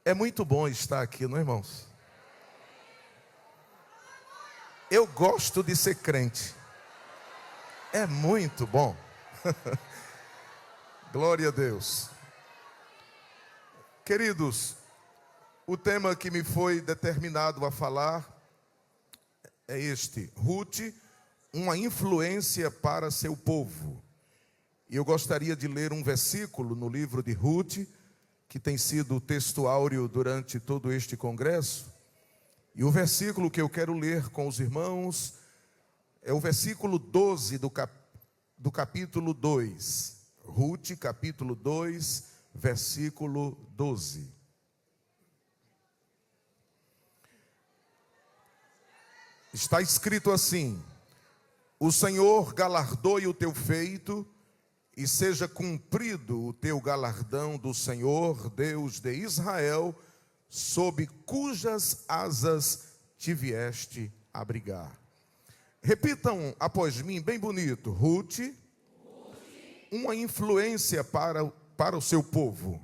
É muito bom estar aqui, não é, irmãos? Eu gosto de ser crente. É muito bom. Glória a Deus. Queridos, o tema que me foi determinado a falar é este: Ruth, uma influência para seu povo. E eu gostaria de ler um versículo no livro de Ruth, que tem sido texto áureo durante todo este congresso. E o versículo que eu quero ler com os irmãos é o versículo 12 do capítulo 2. Ruth, capítulo 2, versículo 12. Está escrito assim: o Senhor galardoe o teu feito, e seja cumprido o teu galardão do Senhor, Deus de Israel, sob cujas asas te vieste abrigar. Repitam após mim, bem bonito: Ruth, uma influência para o seu povo.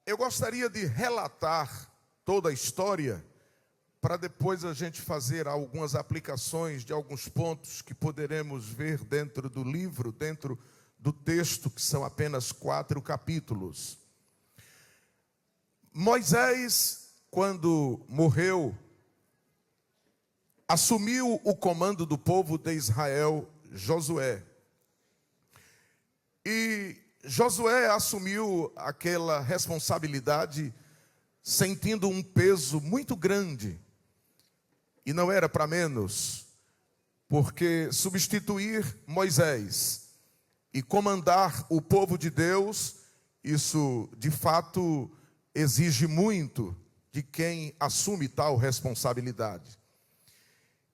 Eu gostaria de relatar toda a história, para depois a gente fazer algumas aplicações de alguns pontos que poderemos ver dentro do livro, dentro do texto, que são apenas 4 capítulos. Moisés, quando morreu, assumiu o comando do povo de Israel, Josué. E Josué assumiu aquela responsabilidade sentindo um peso muito grande. E não era para menos, porque substituir Moisés e comandar o povo de Deus, isso de fato exige muito de quem assume tal responsabilidade.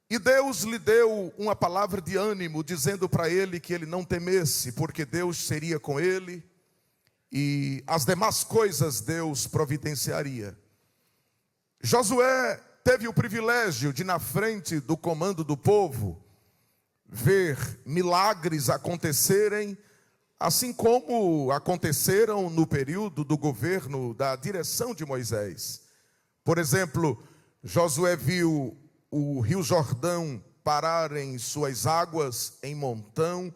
E Deus lhe deu uma palavra de ânimo, dizendo para ele que ele não temesse, porque Deus seria com ele e as demais coisas Deus providenciaria. Josué teve o privilégio de, na frente do comando do povo, ver milagres acontecerem, assim como aconteceram no período do governo da direção de Moisés. Por exemplo, Josué viu o rio Jordão parar em suas águas em montão,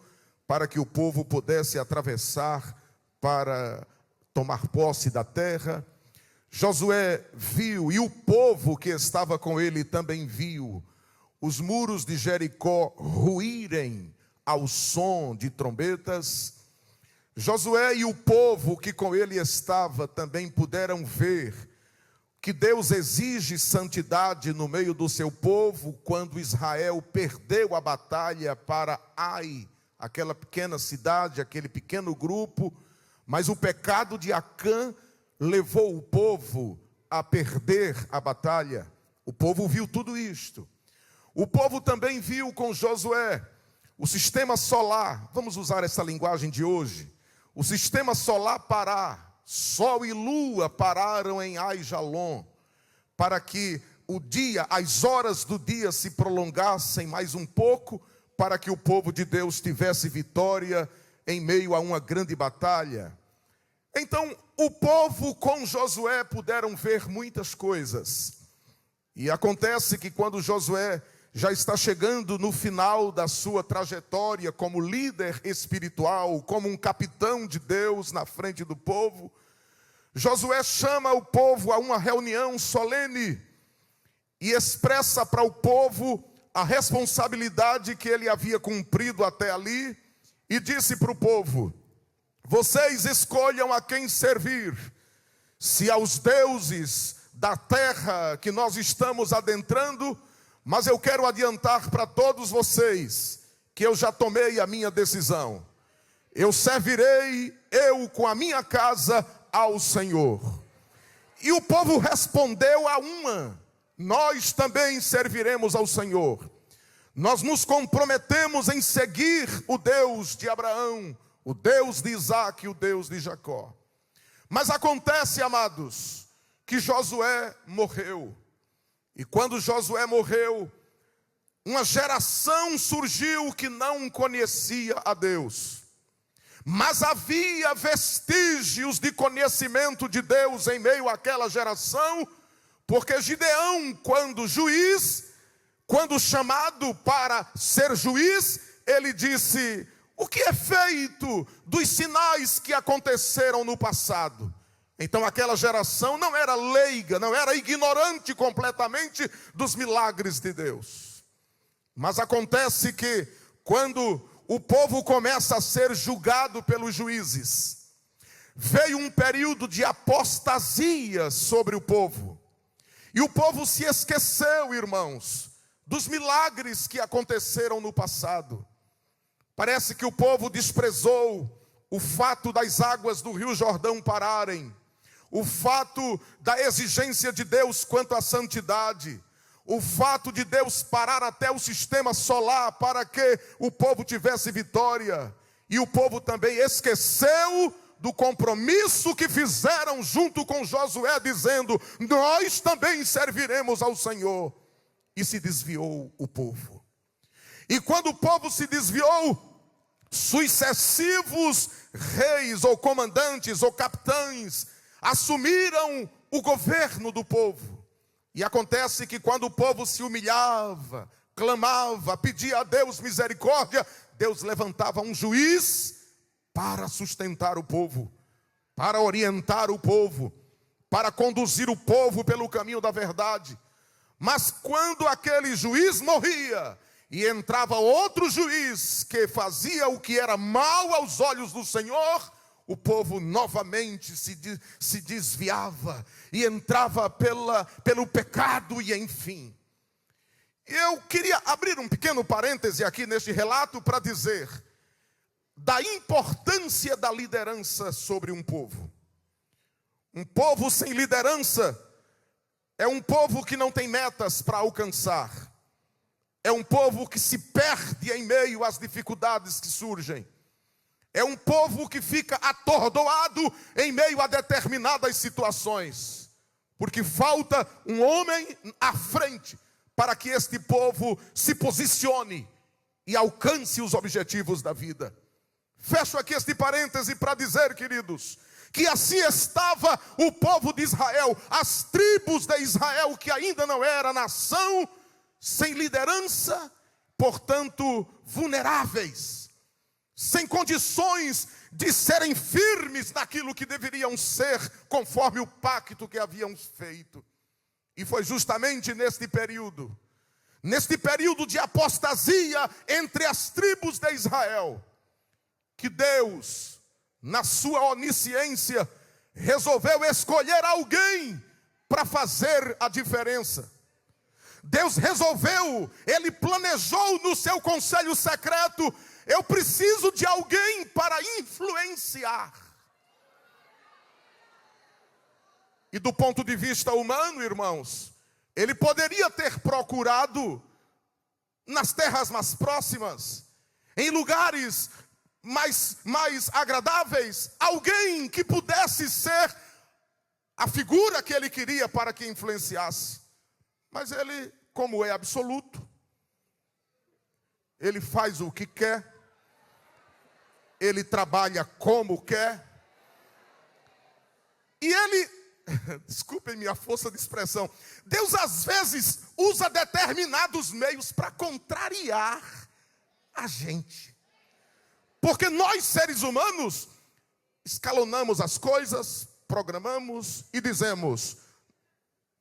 para que o povo pudesse atravessar para tomar posse da terra. Josué viu, e o povo que estava com ele também viu, os muros de Jericó ruírem ao som de trombetas. Josué e o povo que com ele estava também puderam ver que Deus exige santidade no meio do seu povo, quando Israel perdeu a batalha para Ai, aquela pequena cidade, aquele pequeno grupo, mas o pecado de Acã levou o povo a perder a batalha. O povo viu tudo isto. O povo também viu com Josué o sistema solar, vamos usar essa linguagem de hoje, o sistema solar parar, sol e lua pararam em Aijalon, para que o dia, as horas do dia se prolongassem mais um pouco, para que o povo de Deus tivesse vitória em meio a uma grande batalha. Então, o povo com Josué puderam ver muitas coisas. E acontece que quando Josué já está chegando no final da sua trajetória como líder espiritual, como um capitão de Deus na frente do povo, Josué chama o povo a uma reunião solene e expressa para o povo a responsabilidade que ele havia cumprido até ali, e disse para o povo: vocês escolham a quem servir, se aos deuses da terra que nós estamos adentrando, mas eu quero adiantar para todos vocês que eu já tomei a minha decisão. Eu servirei, eu com a minha casa, ao Senhor. E o povo respondeu a uma: nós também serviremos ao Senhor. Nós nos comprometemos em seguir o Deus de Abraão, o Deus de Isaac e o Deus de Jacó. Mas acontece, amados, que Josué morreu. E quando Josué morreu, uma geração surgiu que não conhecia a Deus. Mas havia vestígios de conhecimento de Deus em meio àquela geração, porque Gideão, quando chamado para ser juiz, ele disse: o que é feito dos sinais que aconteceram no passado? Então aquela geração não era leiga, não era ignorante completamente dos milagres de Deus. Mas acontece que quando o povo começa a ser julgado pelos juízes, veio um período de apostasia sobre o povo. E o povo se esqueceu, irmãos, dos milagres que aconteceram no passado. Parece que o povo desprezou o fato das águas do Rio Jordão pararem, o fato da exigência de Deus quanto à santidade, o fato de Deus parar até o sistema solar para que o povo tivesse vitória. E o povo também esqueceu do compromisso que fizeram junto com Josué, dizendo: nós também serviremos ao Senhor. E se desviou o povo. E quando o povo se desviou, sucessivos reis ou comandantes ou capitães assumiram o governo do povo. E acontece que quando o povo se humilhava, clamava, pedia a Deus misericórdia, Deus levantava um juiz para sustentar o povo, para orientar o povo, para conduzir o povo pelo caminho da verdade. Mas quando aquele juiz morria e entrava outro juiz que fazia o que era mal aos olhos do Senhor, o povo novamente se desviava e entrava pelo pecado e enfim. Eu queria abrir um pequeno parêntese aqui neste relato para dizer da importância da liderança sobre um povo. Um povo sem liderança é um povo que não tem metas para alcançar. É um povo que se perde em meio às dificuldades que surgem. É um povo que fica atordoado em meio a determinadas situações. Porque falta um homem à frente para que este povo se posicione e alcance os objetivos da vida. Fecho aqui este parêntese para dizer, queridos, que assim estava o povo de Israel, as tribos de Israel, que ainda não era nação, sem liderança, portanto vulneráveis, sem condições de serem firmes naquilo que deveriam ser, conforme o pacto que haviam feito. E foi justamente neste período de apostasia entre as tribos de Israel, que Deus, na sua onisciência, resolveu escolher alguém para fazer a diferença. Deus resolveu, Ele planejou no seu conselho secreto: eu preciso de alguém para influenciar. E do ponto de vista humano, irmãos, Ele poderia ter procurado nas terras mais próximas, em lugares mais agradáveis, alguém que pudesse ser a figura que Ele queria para que influenciasse. Mas Ele, como é absoluto, Ele faz o que quer, Ele trabalha como quer, e Ele, desculpem minha força de expressão, Deus às vezes usa determinados meios para contrariar a gente. Porque nós, seres humanos, escalonamos as coisas, programamos e dizemos: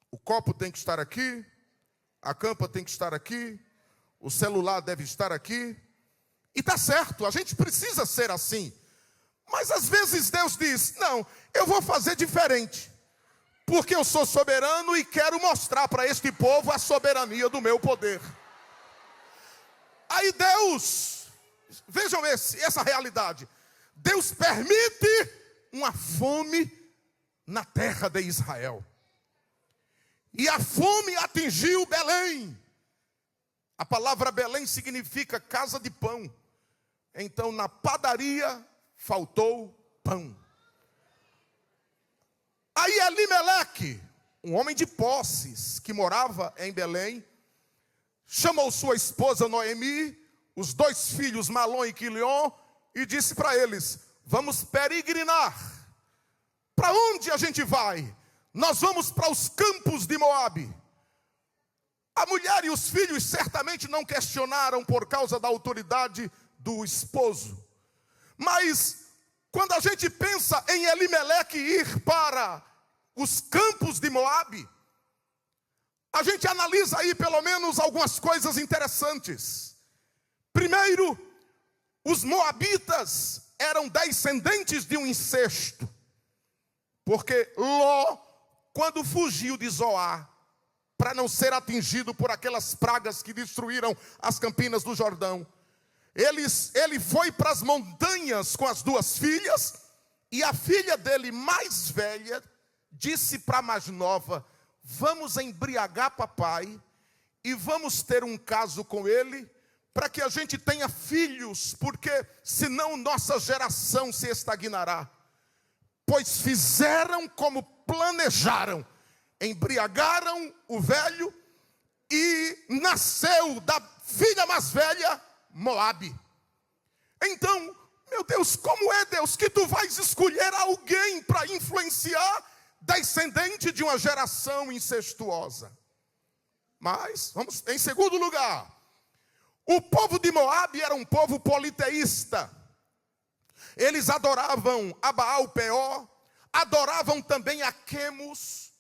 o copo tem que estar aqui, a campa tem que estar aqui, o celular deve estar aqui. E está certo, a gente precisa ser assim. Mas às vezes Deus diz: não, eu vou fazer diferente, porque eu sou soberano e quero mostrar para este povo a soberania do meu poder. Aí Deus, vejam essa realidade, Deus permite uma fome na terra de Israel. E a fome atingiu Belém. A palavra Belém significa casa de pão. Então na padaria faltou pão. Aí Elimeleque, um homem de posses que morava em Belém, chamou sua esposa Noemi, os 2 filhos Malom e Quilion, e disse para eles: vamos peregrinar. Para onde a gente vai? Nós vamos para os campos de Moabe. A mulher e os filhos certamente não questionaram por causa da autoridade do esposo. Mas quando a gente pensa em Elimeleque ir para os campos de Moabe, a gente analisa aí pelo menos algumas coisas interessantes. Primeiro, os moabitas eram descendentes de um incesto. Porque Ló, quando fugiu de Zoar, para não ser atingido por aquelas pragas que destruíram as campinas do Jordão, ele foi para as montanhas com as duas filhas, e a filha dele mais velha disse para a mais nova: vamos embriagar papai e vamos ter um caso com ele, para que a gente tenha filhos, porque senão nossa geração se estagnará. Pois fizeram como planejaram, embriagaram o velho, e nasceu da filha mais velha Moabe. Então, meu Deus, como é, Deus, que tu vais escolher alguém para influenciar descendente de uma geração incestuosa? Mas, vamos, em segundo lugar, o povo de Moabe era um povo politeísta. Eles adoravam a Baal-Peor, adoravam também a Quemos.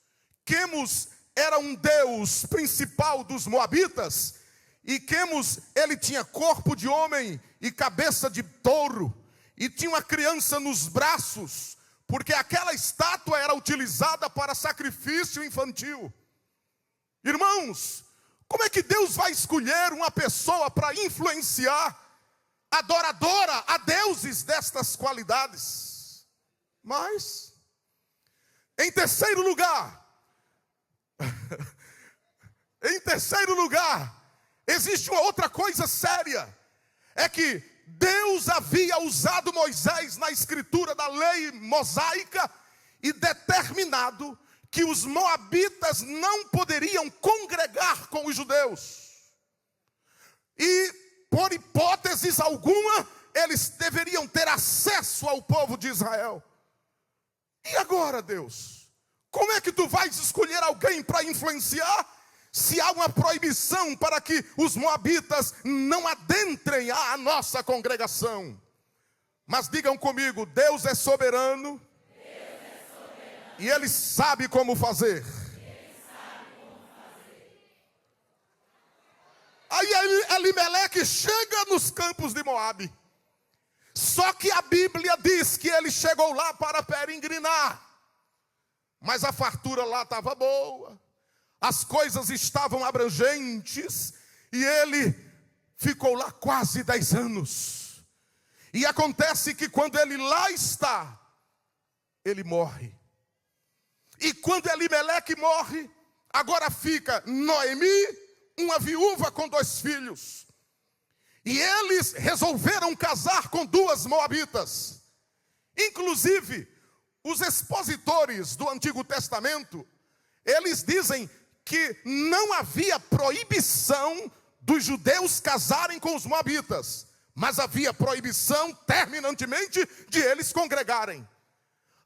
Quemos era um deus principal dos moabitas, e Quemos, ele tinha corpo de homem e cabeça de touro, e tinha uma criança nos braços, porque aquela estátua era utilizada para sacrifício infantil. Irmãos, como é que Deus vai escolher uma pessoa para influenciar adoradora a deuses destas qualidades? Mas, em terceiro lugar, existe uma outra coisa séria. É que Deus havia usado Moisés na escritura da lei mosaica e determinado que os moabitas não poderiam congregar com os judeus. E, por hipóteses alguma, eles deveriam ter acesso ao povo de Israel. E agora, Deus, como é que tu vais escolher alguém para influenciar, se há uma proibição para que os moabitas não adentrem a nossa congregação? Mas digam comigo, Deus é soberano, e Ele sabe como fazer. Aí Elimeleque chega nos campos de Moabe. Só que a Bíblia diz que ele chegou lá para peregrinar. Mas a fartura lá estava boa, as coisas estavam abrangentes, e ele ficou lá quase 10 anos. E acontece que quando ele lá está, ele morre. E quando Elimeleque morre, agora fica Noemi, uma viúva com 2 filhos. E eles resolveram casar com 2 moabitas. Inclusive, os expositores do Antigo Testamento, eles dizem que não havia proibição dos judeus casarem com os moabitas, mas havia proibição terminantemente de eles congregarem.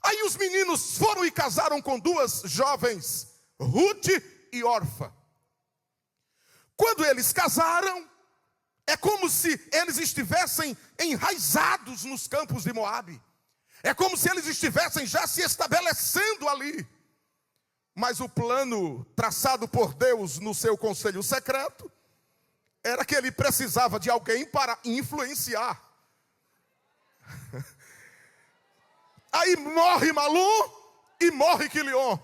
Aí os meninos foram e casaram com 2 jovens, Ruth e Orfa. Quando eles casaram, é como se eles estivessem enraizados nos campos de Moabe. É como se eles estivessem já se estabelecendo ali. Mas o plano traçado por Deus no seu conselho secreto era que ele precisava de alguém para influenciar. Aí morre Malom e morre Quilion.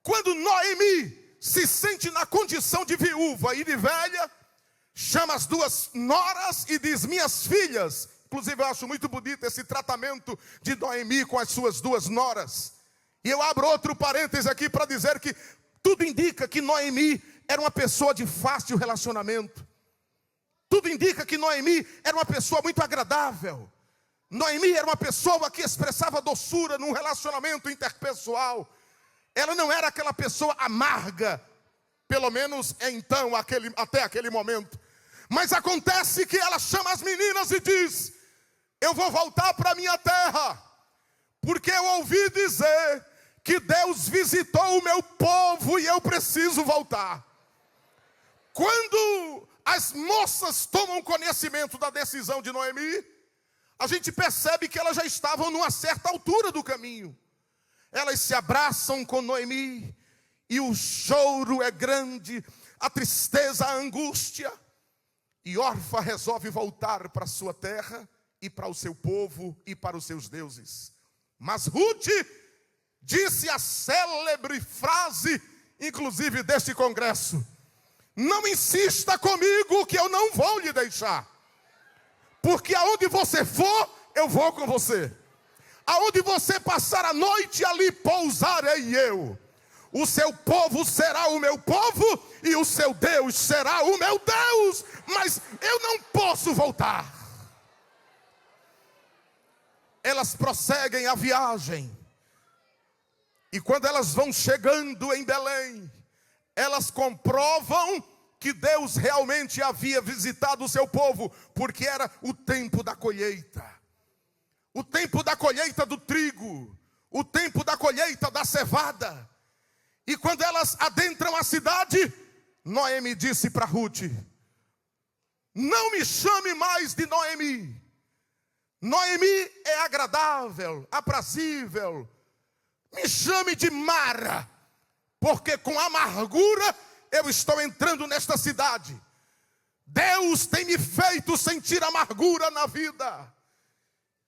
Quando Noemi se sente na condição de viúva e de velha, chama as 2 noras e diz: minhas filhas. Inclusive eu acho muito bonito esse tratamento de Noemi com as suas 2 noras. E eu abro outro parêntese aqui para dizer que tudo indica que Noemi era uma pessoa de fácil relacionamento. Tudo indica que Noemi era uma pessoa muito agradável. Noemi era uma pessoa que expressava doçura num relacionamento interpessoal. Ela não era aquela pessoa amarga, pelo menos então, até aquele momento. Mas acontece que ela chama as meninas e diz: eu vou voltar para minha terra, porque eu ouvi dizer que Deus visitou o meu povo e eu preciso voltar. Quando as moças tomam conhecimento da decisão de Noemi, a gente percebe que elas já estavam numa certa altura do caminho. Elas se abraçam com Noemi e o choro é grande, a tristeza, a angústia. E Orfa resolve voltar para sua terra e para o seu povo e para os seus deuses. Mas Ruth disse a célebre frase, inclusive deste congresso: não insista comigo que eu não vou lhe deixar. Porque aonde você for, eu vou com você. Aonde você passar a noite, ali pousarei eu. O seu povo será o meu povo e o seu Deus será o meu Deus. Mas eu não posso voltar. Elas prosseguem a viagem. E quando elas vão chegando em Belém, elas comprovam que Deus realmente havia visitado o seu povo, porque era o tempo da colheita. O tempo da colheita do trigo, o tempo da colheita da cevada. E quando elas adentram a cidade, Noemi disse para Ruth: não me chame mais de Noemi. Noemi é agradável, aprazível. Me chame de Mara, porque com amargura eu estou entrando nesta cidade. Deus tem me feito sentir amargura na vida.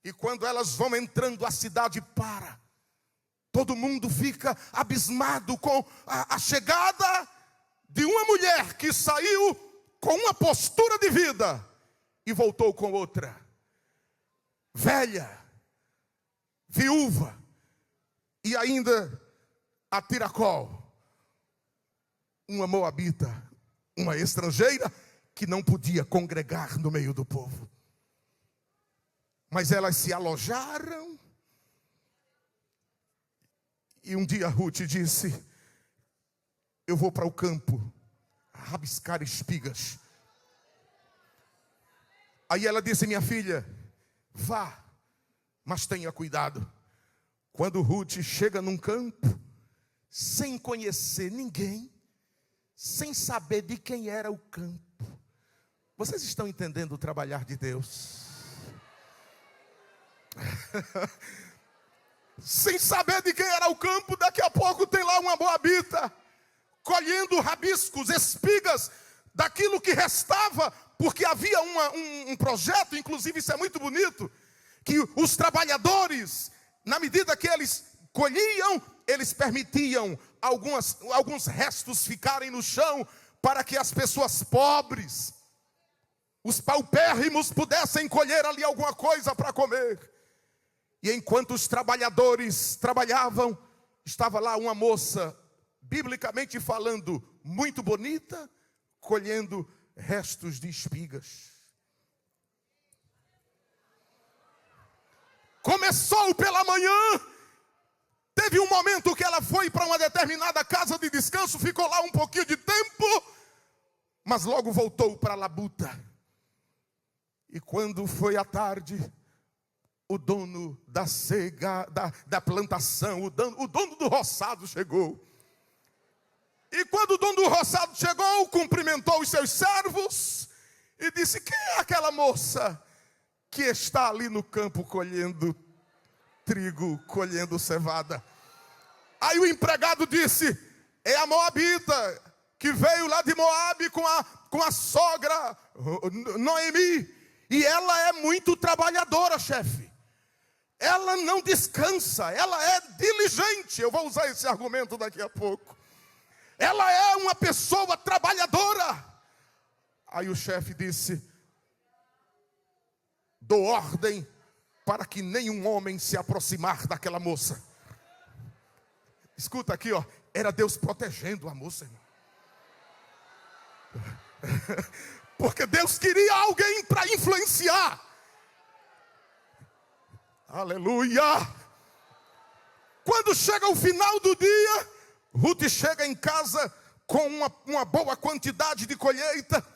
E quando elas vão entrando, a cidade para. Todo mundo fica abismado com a chegada de uma mulher que saiu com uma postura de vida e voltou com outra. Velha, viúva e ainda a tiracol. Uma moabita, uma estrangeira que não podia congregar no meio do povo. Mas elas se alojaram. E um dia Ruth disse: eu vou para o campo rabiscar espigas. Aí ela disse: minha filha, vá, mas tenha cuidado. Quando Ruth chega num campo, sem conhecer ninguém, sem saber de quem era o campo. Vocês estão entendendo o trabalhar de Deus? Sem saber de quem era o campo, daqui a pouco tem lá uma moabita, colhendo rabiscos, espigas, daquilo que restava, porque havia um projeto, inclusive isso é muito bonito, que os trabalhadores, na medida que eles colhiam, eles permitiam alguns restos ficarem no chão, para que as pessoas pobres, os paupérrimos, pudessem colher ali alguma coisa para comer. E enquanto os trabalhadores trabalhavam, estava lá uma moça, biblicamente falando, muito bonita, colhendo restos de espigas. Começou pela manhã, teve um momento que ela foi para uma determinada casa de descanso, ficou lá um pouquinho de tempo, mas logo voltou para a labuta. E quando foi à tarde, o dono da cega, da plantação, o dono do roçado chegou. E quando o dono do roçado chegou, cumprimentou os seus servos e disse: quem é aquela moça que está ali no campo colhendo trigo, colhendo cevada? Aí o empregado disse: é a moabita, que veio lá de Moabe com a sogra Noemi. E ela é muito trabalhadora, chefe. Ela não descansa, ela é diligente. Eu vou usar esse argumento daqui a pouco. Ela é uma pessoa trabalhadora. Aí o chefe disse: dou ordem para que nenhum homem se aproximar daquela moça. Escuta aqui, ó, era Deus protegendo a moça, irmão. Porque Deus queria alguém para influenciar. Aleluia! Quando chega o final do dia, Ruth chega em casa com uma boa quantidade de colheita.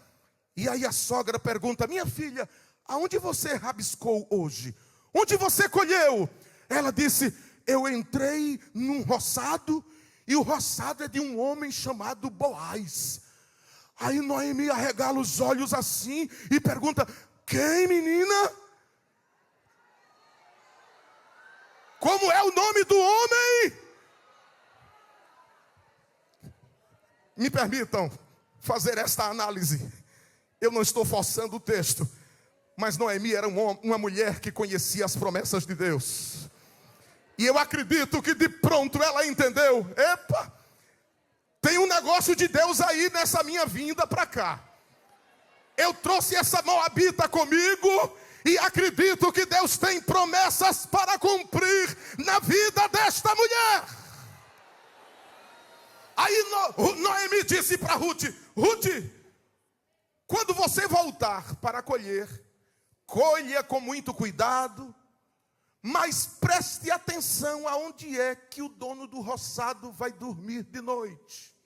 E aí a sogra pergunta: minha filha, aonde você rabiscou hoje? Onde você colheu? Ela disse: eu entrei num roçado, e o roçado é de um homem chamado Boaz. Aí Noemi arregala os olhos assim e pergunta: quem, menina? Como é o nome do homem? Me permitam fazer esta análise. Eu não estou forçando o texto, mas Noemi era uma mulher que conhecia as promessas de Deus. E eu acredito que de pronto ela entendeu: epa, tem um negócio de Deus aí nessa minha vinda para cá. Eu trouxe essa moabita comigo e acredito que Deus tem promessas para cumprir na vida desta mulher. Aí Noemi disse para Ruth: Ruth, quando você voltar para colher, colha com muito cuidado, mas preste atenção aonde é que o dono do roçado vai dormir de noite.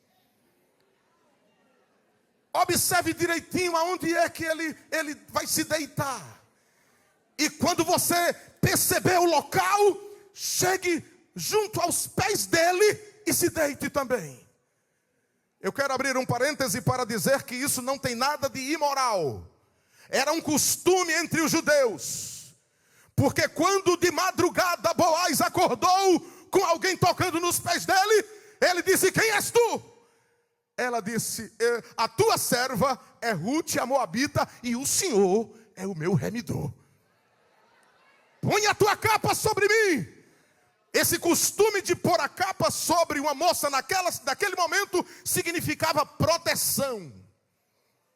Observe direitinho aonde é que ele vai se deitar. E quando você perceber o local, chegue junto aos pés dele e se deite também. Eu quero abrir um parêntese para dizer que isso não tem nada de imoral. Era um costume entre os judeus. Porque quando de madrugada Boaz acordou com alguém tocando nos pés dele, ele disse: quem és tu? Ela disse: a tua serva é Ruth, a moabita, e o Senhor é o meu remidor. Põe a tua capa sobre mim. Esse costume de pôr a capa sobre uma moça naquele momento significava proteção.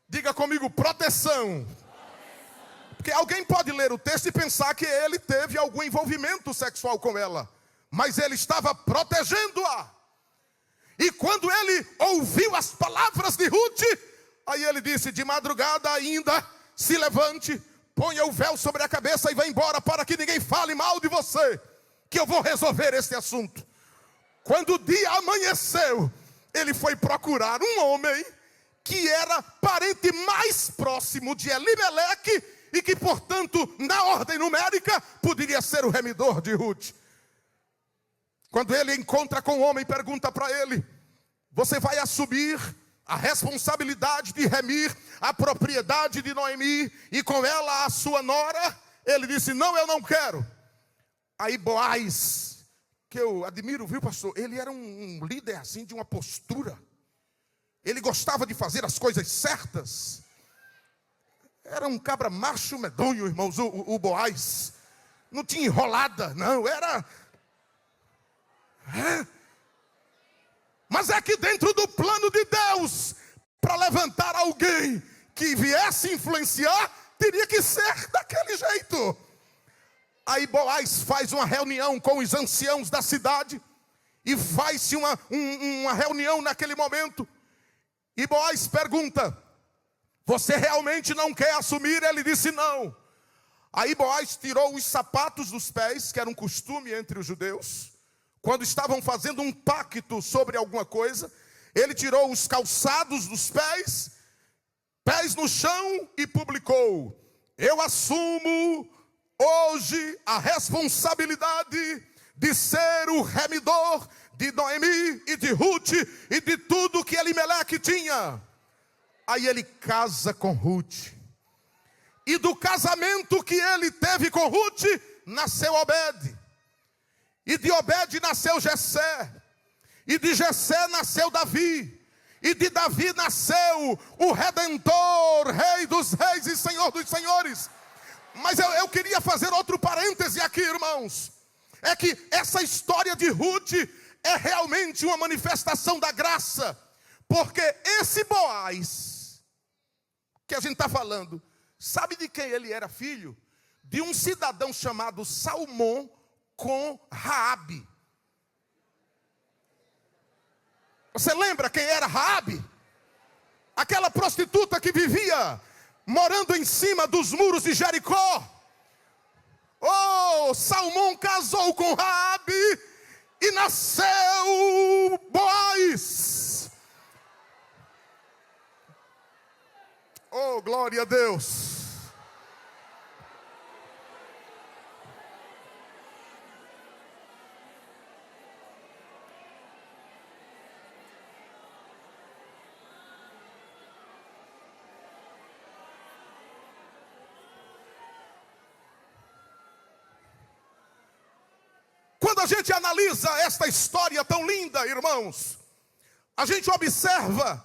Diga comigo: proteção. Porque alguém pode ler o texto e pensar que ele teve algum envolvimento sexual com ela, mas ele estava protegendo-a. E quando ele ouviu as palavras de Ruth, aí ele disse: de madrugada ainda, se levante, ponha o véu sobre a cabeça e vá embora, para que ninguém fale mal de você, que eu vou resolver esse assunto. Quando o dia amanheceu, ele foi procurar um homem que era parente mais próximo de Elimeleque e que, portanto, na ordem numérica, poderia ser o remidor de Ruth. Quando ele encontra com o homem, pergunta para ele: você vai assumir a responsabilidade de remir a propriedade de Noemi e com ela a sua nora? Ele disse: não, eu não quero. Aí Boaz, que eu admiro, viu, pastor? Ele era um líder assim, de uma postura. Ele gostava de fazer as coisas certas. Era um cabra macho medonho, irmãos, o Boaz. Não tinha enrolada, não, era... Mas é que dentro do plano de Deus, para levantar alguém que viesse influenciar, teria que ser daquele jeito. Aí Boaz faz uma reunião com os anciãos da cidade, e faz-se uma reunião naquele momento, e Boaz pergunta: você realmente não quer assumir? Ele disse: não. Aí Boaz tirou os sapatos dos pés, que era um costume entre os judeus, quando estavam fazendo um pacto sobre alguma coisa. Ele tirou os calçados dos pés, pés no chão, e publicou: eu assumo hoje a responsabilidade de ser o remidor de Noemi e de Ruth e de tudo que Elimeleque tinha. Aí ele casa com Ruth. E do casamento que ele teve com Ruth, nasceu Obed. E de Obed nasceu Jessé. E de Jessé nasceu Davi. E de Davi nasceu o Redentor, Rei dos reis e Senhor dos senhores. Mas eu queria fazer outro parêntese aqui, irmãos. É que essa história de Ruth é realmente uma manifestação da graça. Porque esse Boaz que a gente está falando, sabe de quem ele era filho? De um cidadão chamado Salmão com Raabe. Você lembra quem era Raabe? Aquela prostituta que vivia morando em cima dos muros de Jericó. Oh, Salmão casou com Raabe e nasceu Boaz. Oh, glória a Deus. quando a gente analisa esta história tão linda, irmãos, a gente observa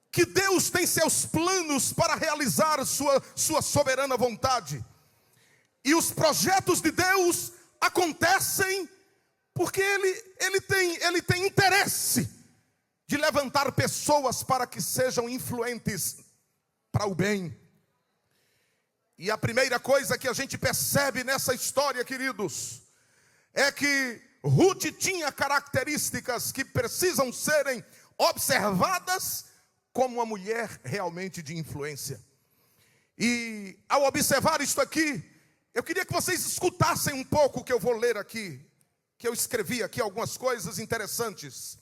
que Deus tem seus planos para realizar sua soberana vontade. E os projetos de Deus acontecem porque Ele tem interesse de levantar pessoas para que sejam influentes para o bem. E a primeira coisa que a gente percebe nessa história, queridos, é que Ruth tinha características que precisam serem observadas como uma mulher realmente de influência. E ao observar isto aqui, eu queria que vocês escutassem um pouco o que eu vou ler aqui, que eu escrevi aqui algumas coisas interessantes.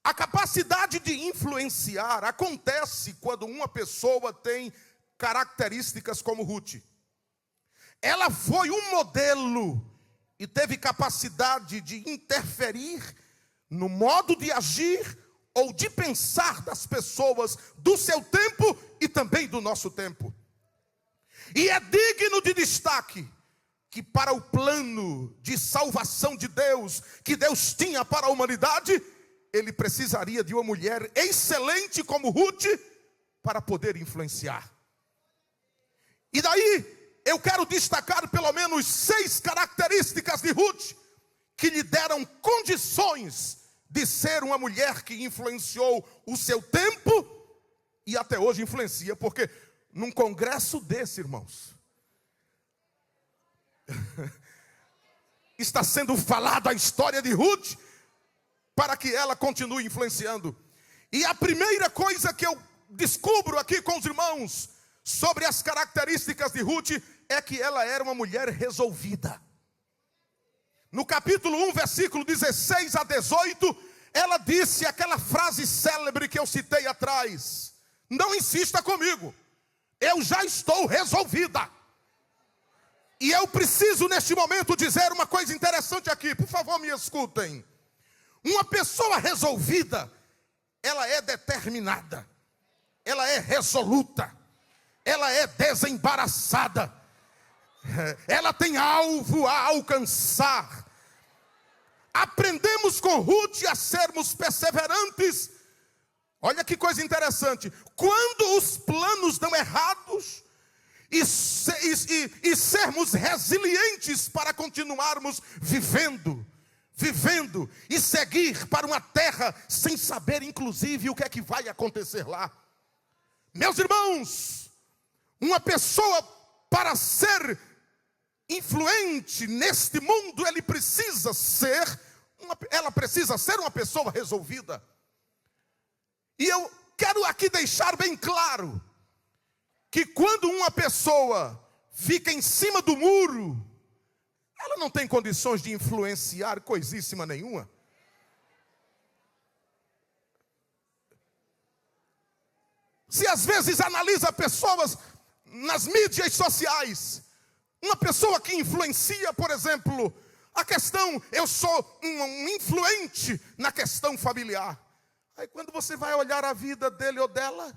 A capacidade de influenciar acontece quando uma pessoa tem características como Ruth. Ela foi um modelo e teve capacidade de interferir no modo de agir ou de pensar das pessoas do seu tempo e também do nosso tempo. E é digno de destaque que para o plano de salvação de Deus, que Deus tinha para a humanidade, Ele precisaria de uma mulher excelente como Ruth para poder influenciar. E daí eu quero destacar pelo menos 6 características de Ruth que lhe deram condições de ser uma mulher que influenciou o seu tempo e até hoje influencia, porque num congresso desse, irmãos, está sendo falada a história de Ruth para que ela continue influenciando. E a primeira coisa que eu descubro aqui com os irmãos sobre as características de Ruth é que ela era uma mulher resolvida. No capítulo 1, versículo 16 a 18, ela disse aquela frase célebre que eu citei atrás: não insista comigo, eu já estou resolvida. E eu preciso neste momento dizer uma coisa interessante aqui, por favor me escutem. Uma pessoa resolvida, ela é determinada, ela é resoluta, ela é desembaraçada, ela tem alvo a alcançar. Aprendemos com Ruth a sermos perseverantes. Olha que coisa interessante, quando os planos dão errados, e sermos resilientes para continuarmos vivendo e seguir para uma terra sem saber inclusive o que é que vai acontecer lá. Meus irmãos, uma pessoa para ser influente neste mundo, ela precisa ser uma pessoa resolvida. E eu quero aqui deixar bem claro que quando uma pessoa fica em cima do muro, ela não tem condições de influenciar coisíssima nenhuma. Se às vezes analisa pessoas nas mídias sociais, uma pessoa que influencia, por exemplo, a questão, eu sou um influente na questão familiar. Aí quando você vai olhar a vida dele ou dela,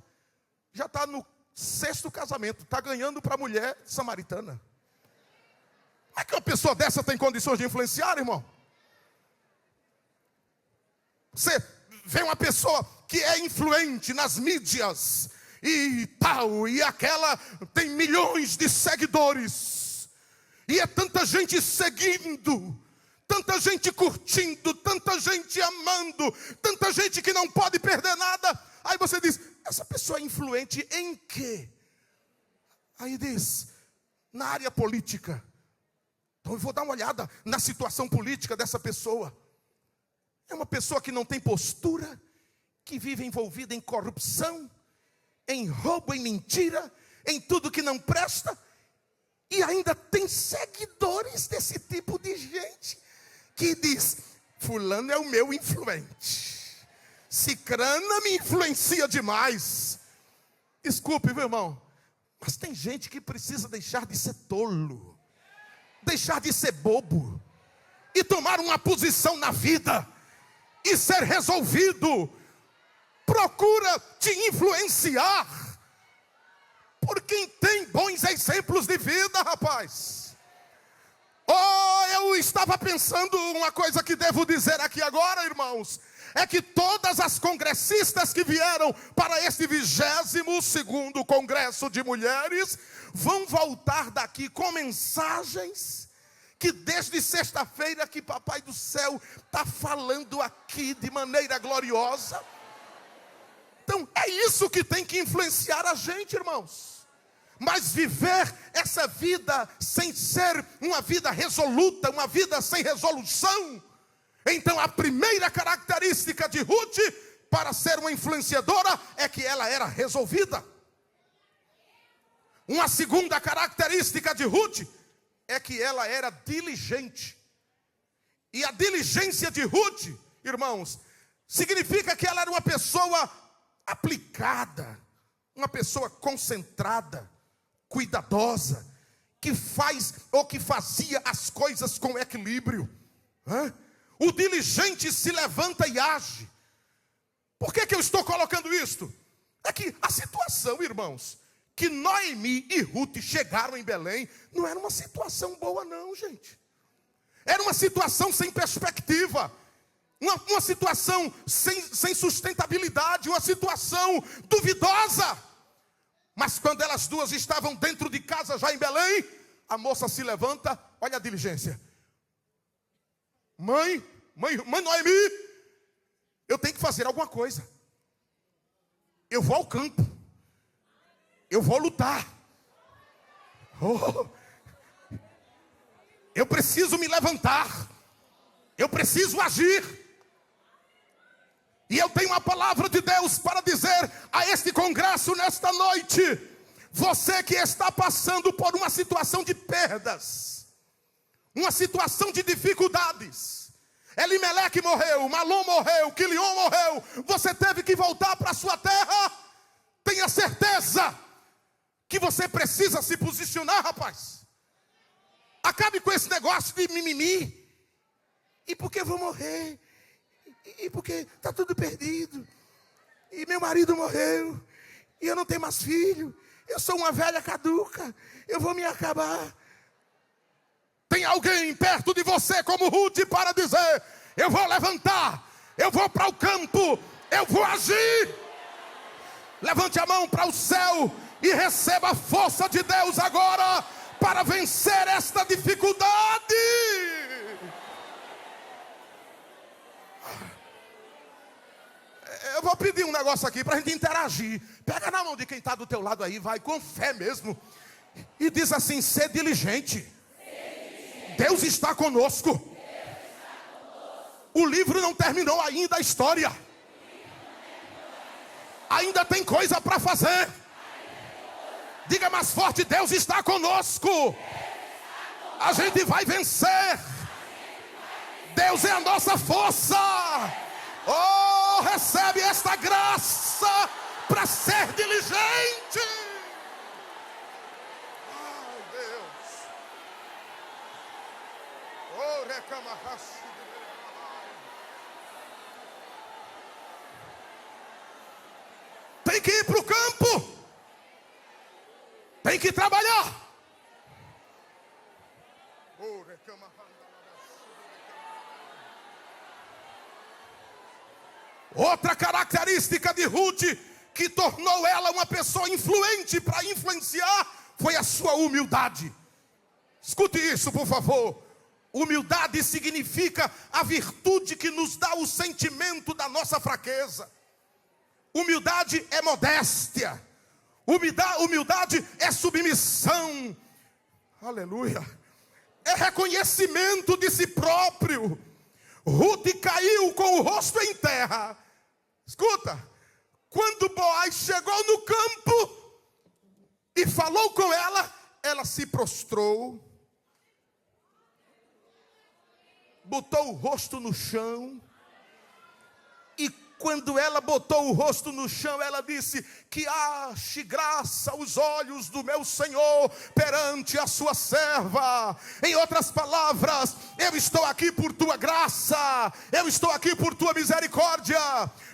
já está no 6º casamento, está ganhando para a mulher samaritana. Como é que uma pessoa dessa tem condições de influenciar, irmão? Você vê uma pessoa que é influente nas mídias e tal, e aquela tem milhões de seguidores, e é tanta gente seguindo, tanta gente curtindo, tanta gente amando, tanta gente que não pode perder nada. Aí você diz, essa pessoa é influente em quê? Aí diz, na área política. Então eu vou dar uma olhada na situação política dessa pessoa. É uma pessoa que não tem postura, que vive envolvida em corrupção, em roubo, em mentira, em tudo que não presta, e ainda tem seguidores desse tipo de gente, que diz, fulano é o meu influente, cicrana me influencia demais. Desculpe, meu irmão, mas tem gente que precisa deixar de ser tolo, deixar de ser bobo, e tomar uma posição na vida, e ser resolvido. Procura te influenciar por quem tem bons exemplos de vida, rapaz. Oh, eu estava pensando uma coisa que devo dizer aqui agora, irmãos. É que todas as congressistas que vieram para este 22º Congresso de Mulheres vão voltar daqui com mensagens que desde sexta-feira que Papai do Céu está falando aqui de maneira gloriosa. Então é isso que tem que influenciar a gente, irmãos. Mas viver essa vida sem ser uma vida resoluta, uma vida sem resolução. Então a primeira característica de Ruth para ser uma influenciadora é que ela era resolvida. Uma segunda característica de Ruth é que ela era diligente. E a diligência de Ruth, irmãos, significa que ela era uma pessoa aplicada, uma pessoa concentrada, cuidadosa, que faz ou que fazia as coisas com equilíbrio. O diligente se levanta e age. Por que eu estou colocando isto? É que a situação, irmãos, que Noemi e Ruth chegaram em Belém, não era uma situação boa não, gente. Era uma situação sem perspectiva. Uma situação sem sustentabilidade, uma situação duvidosa. Mas quando elas duas estavam dentro de casa já em Belém, a moça se levanta, olha a diligência. Mãe Noemi, eu tenho que fazer alguma coisa. Eu vou ao campo. Eu vou lutar. Eu preciso me levantar. Eu preciso agir. E eu tenho uma palavra de Deus para dizer a este congresso nesta noite. Você que está passando por uma situação de perdas, uma situação de dificuldades. Elimeleque morreu, Malom morreu, Quilion morreu. Você teve que voltar para a sua terra. Tenha certeza que você precisa se posicionar, rapaz. Acabe com esse negócio de mimimi. E porque eu vou morrer? E porque está tudo perdido? E meu marido morreu? E eu não tenho mais filho? Eu sou uma velha caduca? Eu vou me acabar? Tem alguém perto de você como Ruth para dizer: eu vou levantar, eu vou para o campo, eu vou agir? Levante a mão para o céu e receba a força de Deus agora para vencer esta dificuldade. Eu vou pedir um negócio aqui para a gente interagir. Pega na mão de quem está do teu lado aí, vai com fé mesmo. E diz assim: ser diligente. Deus está conosco. O livro não terminou ainda a história. Ainda tem coisa para fazer. Diga mais forte: Deus está conosco. A gente vai vencer. Deus é a nossa força. Oh, recebe esta graça para ser diligente. Ai, Deus. Oh, recamahashi. Tem que ir para o campo. Tem que trabalhar. Outra característica de Ruth que tornou ela uma pessoa influente para influenciar foi a sua humildade. Escute isso, por favor. Humildade significa a virtude que nos dá o sentimento da nossa fraqueza. Humildade é modéstia. Humildade é submissão. Aleluia. É reconhecimento de si próprio. Ruth caiu com o rosto em terra. Escuta. Quando Boaz chegou no campo e falou com ela, ela se prostrou, botou o rosto no chão. E quando ela botou o rosto no chão, ela disse: que ache graça aos olhos do meu Senhor perante a sua serva. Em outras palavras, eu estou aqui por tua graça, eu estou aqui por tua misericórdia.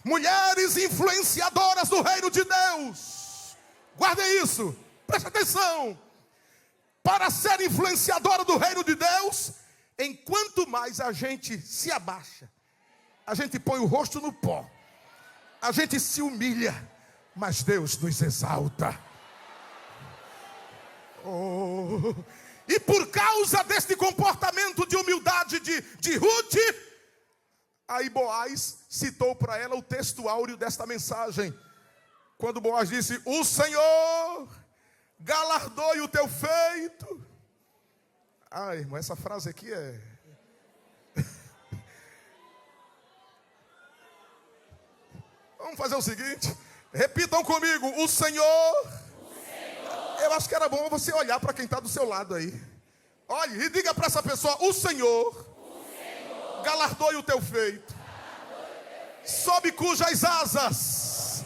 Mulheres influenciadoras do reino de Deus, guardem isso, preste atenção. para ser influenciadora do reino de Deus, enquanto mais a gente se abaixa, a gente põe o rosto no pó, a gente se humilha, mas Deus nos exalta. Oh. E por causa deste comportamento de humildade de Ruth, aí Boaz citou para ela o texto áureo desta mensagem. Quando Boaz disse: o Senhor galardoe o teu feito. Ah, irmão, essa frase aqui é... Vamos fazer o seguinte, repitam comigo: o Senhor. Eu acho que era bom você olhar para quem está do seu lado aí. Olhe e diga para essa pessoa: o Senhor galardoe o teu feito, sob cujas asas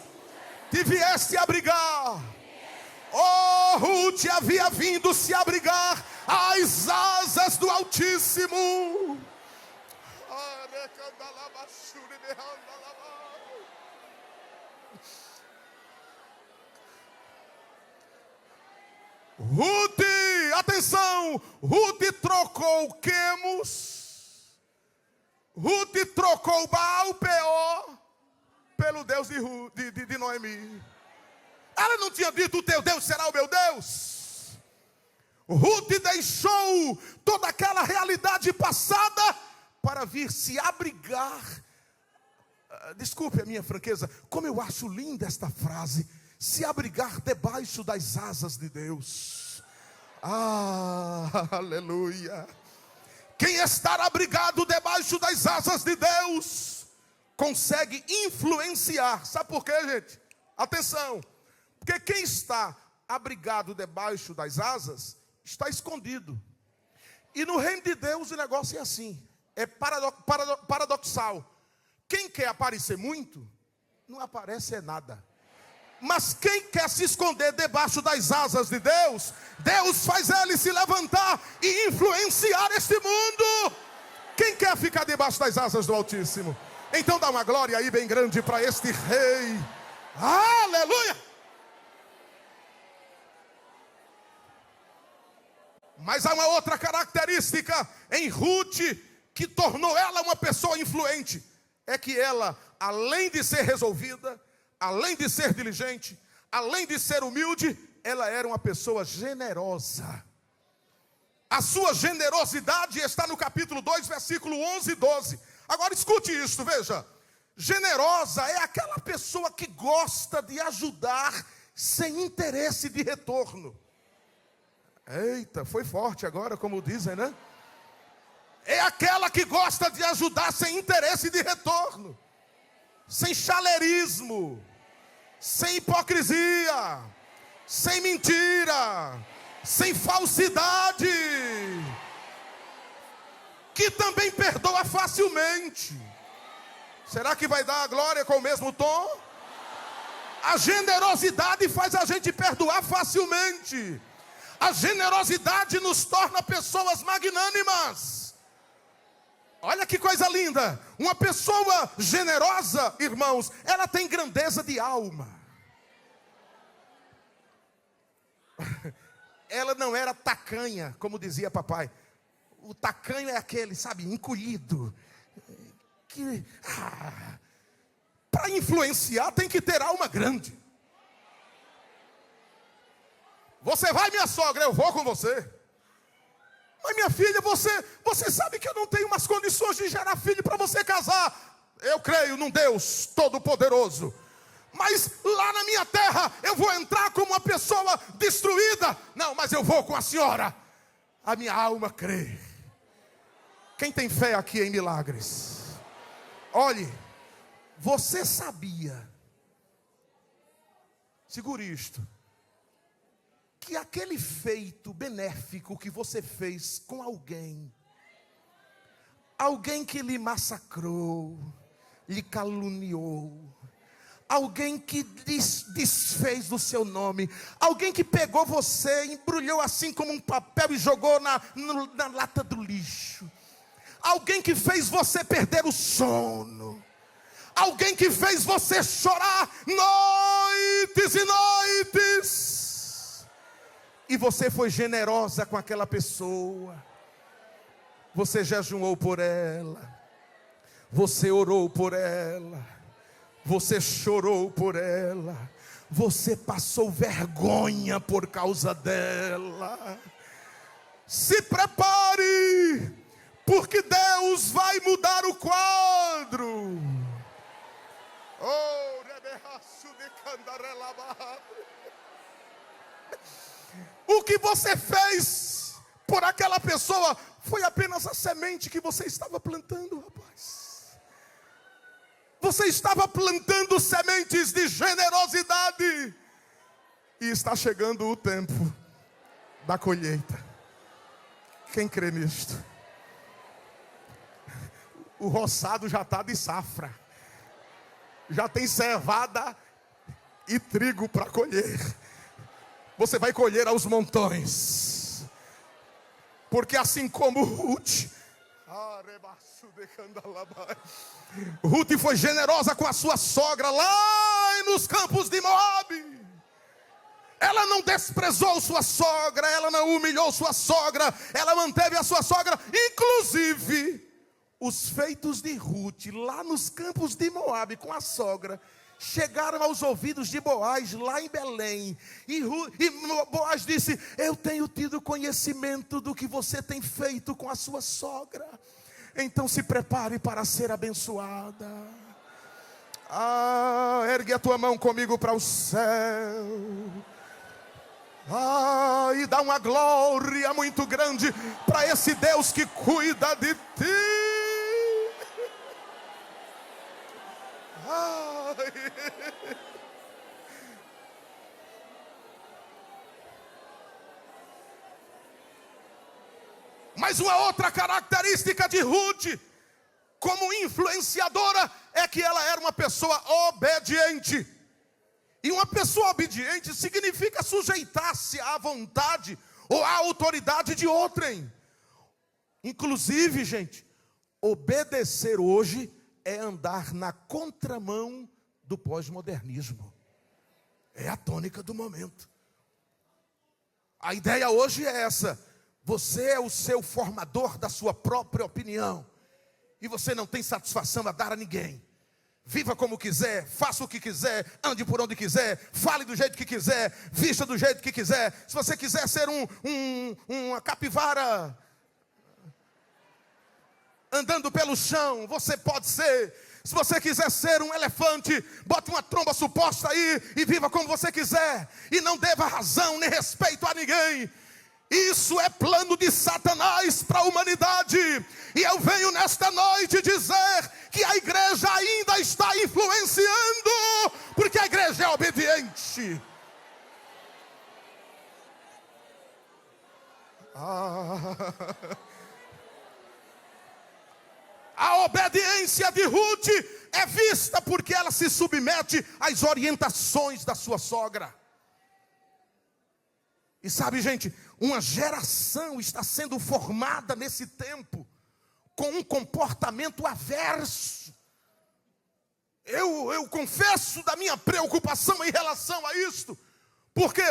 te vieste abrigar. Oh, Ruth havia vindo se abrigar às asas do Altíssimo. Ruth, atenção, Ruth trocou Quemos, Ruth trocou Baal Peor pelo Deus de Noemi. Ela não tinha dito: o teu Deus será o meu Deus. Ruth deixou toda aquela realidade passada para vir se abrigar. Desculpe a minha franqueza, como eu acho linda esta frase: se abrigar debaixo das asas de Deus. Ah, aleluia. Quem está abrigado debaixo das asas de Deus consegue influenciar. Sabe por quê, gente? Atenção. Porque quem está abrigado debaixo das asas está escondido. E no reino de Deus o negócio é assim. É paradoxal. Quem quer aparecer muito, não aparece nada. Mas quem quer se esconder debaixo das asas de Deus, Deus faz ele se levantar e influenciar este mundo. Quem quer ficar debaixo das asas do Altíssimo? Então dá uma glória aí bem grande para este rei. Aleluia! Mas há uma outra característica em Ruth que tornou ela uma pessoa influente. É que ela, além de ser resolvida, além de ser diligente, além de ser humilde, ela era uma pessoa generosa. A sua generosidade está no capítulo 2, versículo 11 e 12. Agora escute isso, veja. Generosa é aquela pessoa que gosta de ajudar sem interesse de retorno. Eita, foi forte agora, como dizem, né? É aquela que gosta de ajudar sem interesse de retorno, sem chaleirismo, sem hipocrisia, sem mentira, sem falsidade, que também perdoa facilmente. Será que vai dar a glória com o mesmo tom? A generosidade faz a gente perdoar facilmente. A generosidade nos torna pessoas magnânimas. Olha que coisa linda. Uma pessoa generosa, irmãos, ela tem grandeza de alma. Ela não era tacanha, como dizia papai. O tacanho é aquele, sabe, encolhido. Que para influenciar tem que ter alma grande. Você vai, minha sogra, eu vou com você. Mas minha filha, você sabe que eu não tenho umas condições de gerar filho para você casar. Eu creio num Deus todo-poderoso. Mas lá na minha terra eu vou entrar como uma pessoa destruída. Não, mas eu vou com a senhora. A minha alma crê. Quem tem fé aqui em milagres? Olhe, você sabia, segure isto, que aquele feito benéfico que você fez com alguém que lhe massacrou, lhe caluniou, alguém que desfez do seu nome, alguém que pegou você, embrulhou assim como um papel e jogou na lata do lixo, alguém que fez você perder o sono, alguém que fez você chorar noites e noites, e você foi generosa com aquela pessoa. Você jejuou por ela, você orou por ela, você chorou por ela, você passou vergonha por causa dela. Se prepare, porque Deus vai mudar o quadro. Oh, o que você fez por aquela pessoa foi apenas a semente que você estava plantando, rapaz. Você estava plantando sementes de generosidade. E está chegando o tempo da colheita. Quem crê nisto? O roçado já está de safra. Já tem cevada e trigo para colher. Você vai colher aos montões. Porque assim como Ruth foi generosa com a sua sogra lá nos campos de Moabe. Ela não desprezou sua sogra, ela não humilhou sua sogra, ela manteve a sua sogra. Inclusive, os feitos de Ruth lá nos campos de Moabe com a sogra chegaram aos ouvidos de Boaz lá em Belém. E Boaz disse: eu tenho tido conhecimento do que você tem feito com a sua sogra. Então se prepare para ser abençoada. Ergue a tua mão comigo para o céu. E dá uma glória muito grande para esse Deus que cuida de ti. Mas uma outra característica de Ruth, como influenciadora, é que ela era uma pessoa obediente. E uma pessoa obediente significa sujeitar-se à vontade ou à autoridade de outrem. Inclusive, gente, obedecer hoje é andar na contramão do pós-modernismo. É a tônica do momento. A ideia hoje é essa: você é o seu formador da sua própria opinião, e você não tem satisfação a dar a ninguém. Viva como quiser, faça o que quiser, ande por onde quiser, fale do jeito que quiser, vista do jeito que quiser. Se você quiser ser uma capivara andando pelo chão, você pode ser. Se você quiser ser um elefante, bote uma tromba suposta aí e viva como você quiser. E não deva razão nem respeito a ninguém. Isso é plano de Satanás para a humanidade. E eu venho nesta noite dizer que a igreja ainda está influenciando, porque a igreja é obediente. A obediência de Ruth é vista porque ela se submete às orientações da sua sogra. E sabe, gente, uma geração está sendo formada nesse tempo com um comportamento averso. Eu confesso da minha preocupação em relação a isto, porque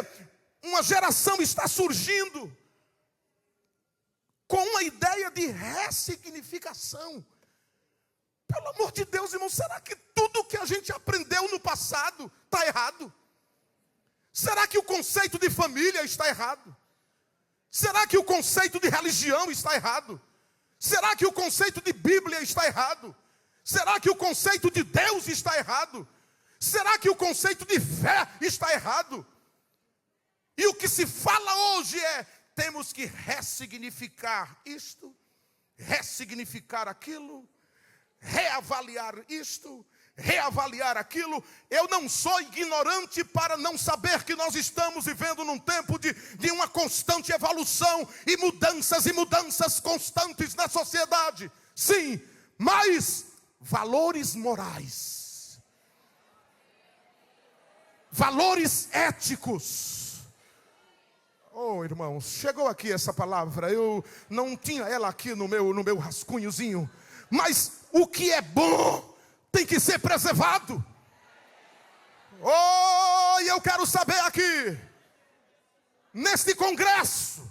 uma geração está surgindo com uma ideia de ressignificação. Pelo amor de Deus, irmão, será que tudo que a gente aprendeu no passado está errado? Será que o conceito de família está errado? Será que o conceito de religião está errado? Será que o conceito de Bíblia está errado? Será que o conceito de Deus está errado? Será que o conceito de fé está errado? E o que se fala hoje é: temos que ressignificar isto, ressignificar aquilo, reavaliar isto, reavaliar aquilo. Eu não sou ignorante para não saber que nós estamos vivendo num tempo de uma constante evolução e mudanças constantes na sociedade. Sim, mas valores morais, valores éticos. Oh, irmãos, chegou aqui essa palavra. Eu não tinha ela aqui no meu rascunhozinho. Mas o que é bom tem que ser preservado. Oh, e eu quero saber aqui: neste congresso,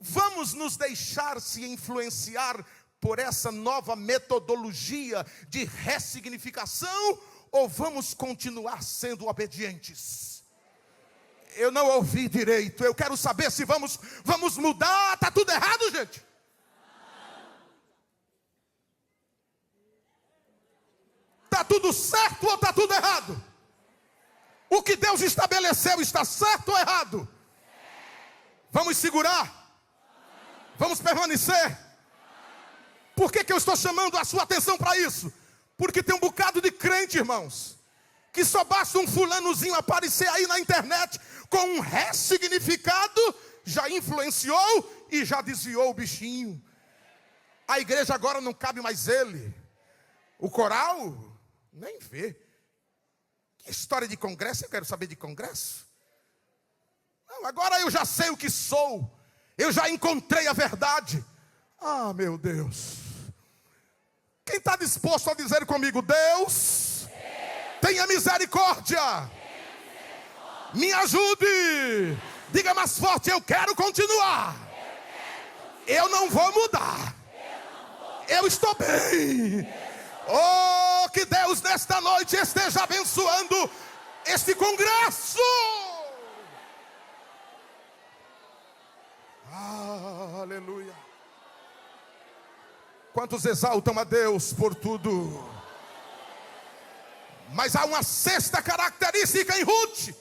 vamos nos deixar se influenciar por essa nova metodologia de ressignificação, ou vamos continuar sendo obedientes? Eu não ouvi direito. Eu quero saber se vamos mudar. Está tudo errado, gente? Está tudo certo ou está tudo errado? O que Deus estabeleceu está certo ou errado? Vamos segurar? Vamos permanecer? Por que eu estou chamando a sua atenção para isso? Porque tem um bocado de crente, irmãos, que só basta um fulanozinho aparecer aí na internet com um ressignificado, já influenciou e já desviou o bichinho. A igreja agora não cabe mais ele. O coral, nem vê. Que história de congresso? Eu quero saber de congresso. Não, agora eu já sei o que sou. Eu já encontrei a verdade. Ah, meu Deus. Quem está disposto a dizer comigo: Deus, tenha misericórdia. Me ajude. Diga mais forte: eu quero continuar. Eu não vou mudar. Eu estou bem. Oh, que Deus nesta noite esteja abençoando este congresso. Aleluia. Quantos exaltam a Deus por tudo? Mas há uma sexta característica em Ruth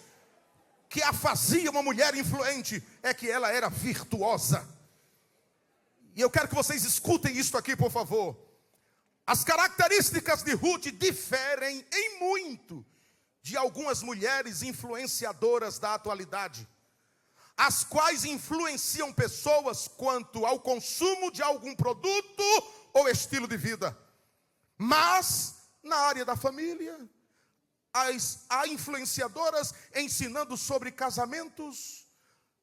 que a fazia uma mulher influente, é que ela era virtuosa. E eu quero que vocês escutem isto aqui, por favor. As características de Ruth diferem em muito de algumas mulheres influenciadoras da atualidade, as quais influenciam pessoas quanto ao consumo de algum produto ou estilo de vida. Mas, na área da família, há influenciadoras ensinando sobre casamentos.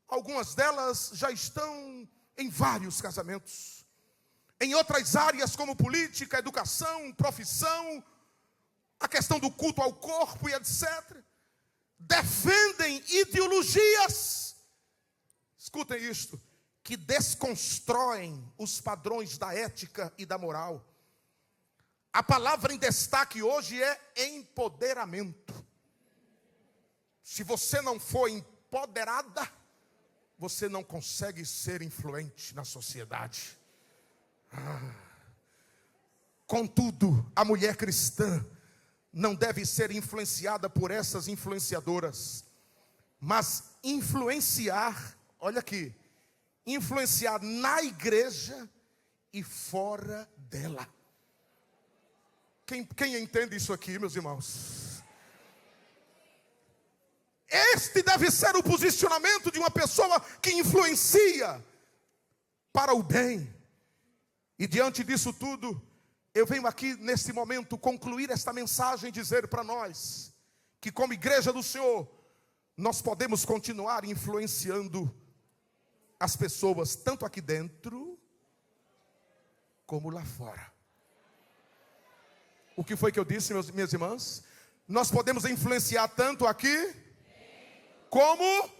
Algumas delas já estão em vários casamentos. Em outras áreas como política, educação, profissão, a questão do culto ao corpo e etc. Defendem ideologias, escutem isto, que desconstroem os padrões da ética e da moral. A palavra em destaque hoje é empoderamento. Se você não for empoderada, você não consegue ser influente na sociedade. Contudo, a mulher cristã não deve ser influenciada por essas influenciadoras, mas influenciar, olha aqui, influenciar na igreja e fora dela. Quem entende isso aqui, meus irmãos? Este deve ser o posicionamento de uma pessoa que influencia para o bem. E diante disso tudo, eu venho aqui nesse momento concluir esta mensagem e dizer para nós que como igreja do Senhor, nós podemos continuar influenciando as pessoas, tanto aqui dentro, como lá fora. O que foi que eu disse, minhas irmãs? Nós podemos influenciar tanto aqui, como...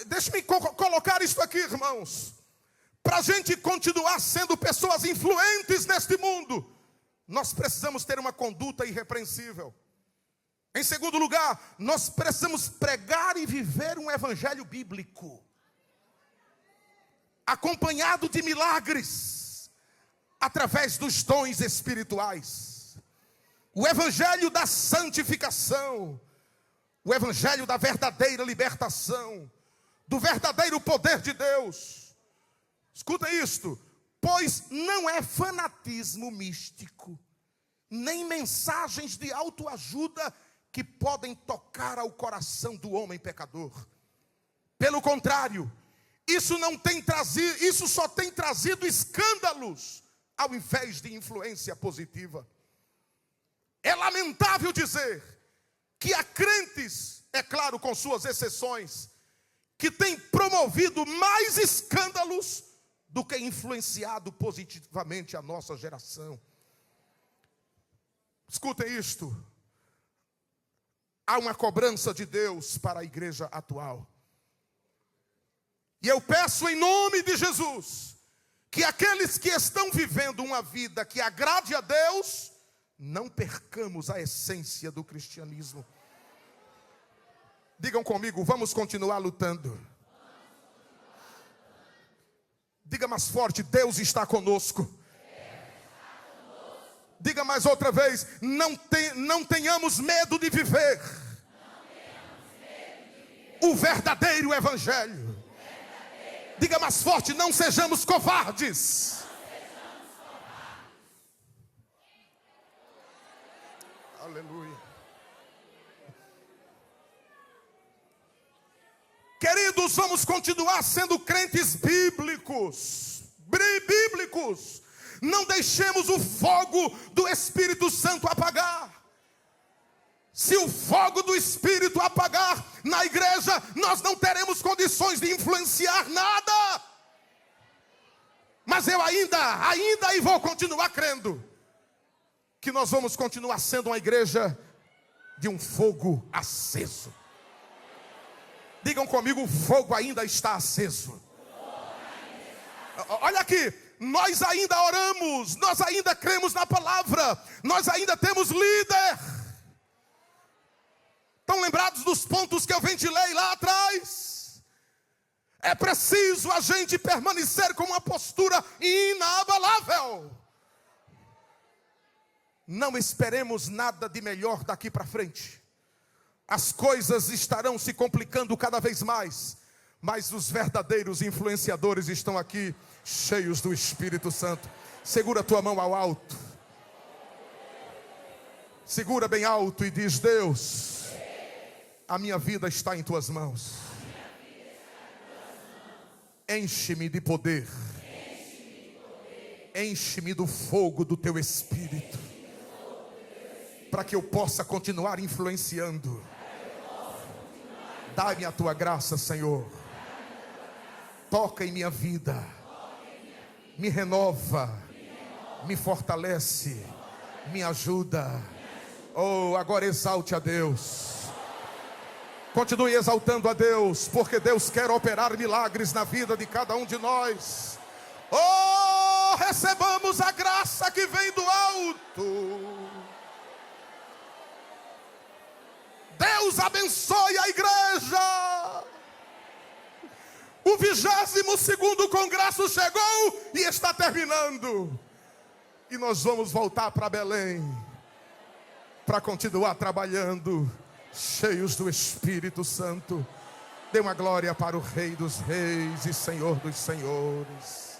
Deixe-me colocar isso aqui, irmãos. Para a gente continuar sendo pessoas influentes neste mundo, nós precisamos ter uma conduta irrepreensível. Em segundo lugar, nós precisamos pregar e viver um evangelho bíblico, acompanhado de milagres, através dos dons espirituais. O evangelho da santificação, o evangelho da verdadeira libertação, do verdadeiro poder de Deus. Escuta isto: pois não é fanatismo místico, nem mensagens de autoajuda que podem tocar ao coração do homem pecador. Pelo contrário, isso só tem trazido escândalos, ao invés de influência positiva. É lamentável dizer que há crentes, é claro, com suas exceções, que têm promovido mais escândalos do que influenciado positivamente a nossa geração. Escutem isto: Há uma cobrança de Deus para a igreja atual. E eu peço em nome de Jesus, que aqueles que estão vivendo uma vida que agrade a Deus, não percamos a essência do cristianismo. Digam comigo, vamos continuar lutando. Diga mais forte, Deus está conosco. Diga mais outra vez, não tenhamos medo de viver o verdadeiro evangelho. Diga mais forte, não sejamos covardes. Aleluia. Queridos, vamos continuar sendo crentes bíblicos. Não deixemos o fogo do Espírito Santo apagar. Se o fogo do Espírito apagar na igreja, nós não teremos condições de influenciar nada. Mas eu ainda e vou continuar crendo que nós vamos continuar sendo uma igreja de um fogo aceso. Digam comigo, o fogo ainda está aceso. Olha aqui, nós ainda oramos, nós ainda cremos na palavra, nós ainda temos líder. Estão lembrados dos pontos que eu ventilei lá atrás? É preciso a gente permanecer com uma postura inabalável. Não esperemos nada de melhor daqui para frente. As coisas estarão se complicando cada vez mais, mas os verdadeiros influenciadores estão aqui, cheios do Espírito Santo. Segura a tua mão ao alto. Segura bem alto e diz: Deus, a minha vida está em tuas mãos. Enche-me de poder. Enche-me do fogo do teu Espírito, para que eu possa continuar influenciando. Dá-me a tua graça, Senhor. Toca em minha vida. Me renova. Me fortalece. Me ajuda. Oh, agora exalte a Deus. Continue exaltando a Deus, porque Deus quer operar milagres na vida de cada um de nós. Oh, recebamos a graça que vem do alto. Deus abençoe a igreja. O 22º congresso chegou e está terminando. E nós vamos voltar para Belém, para continuar trabalhando, cheios do Espírito Santo. Dê uma glória para o Rei dos Reis e Senhor dos Senhores.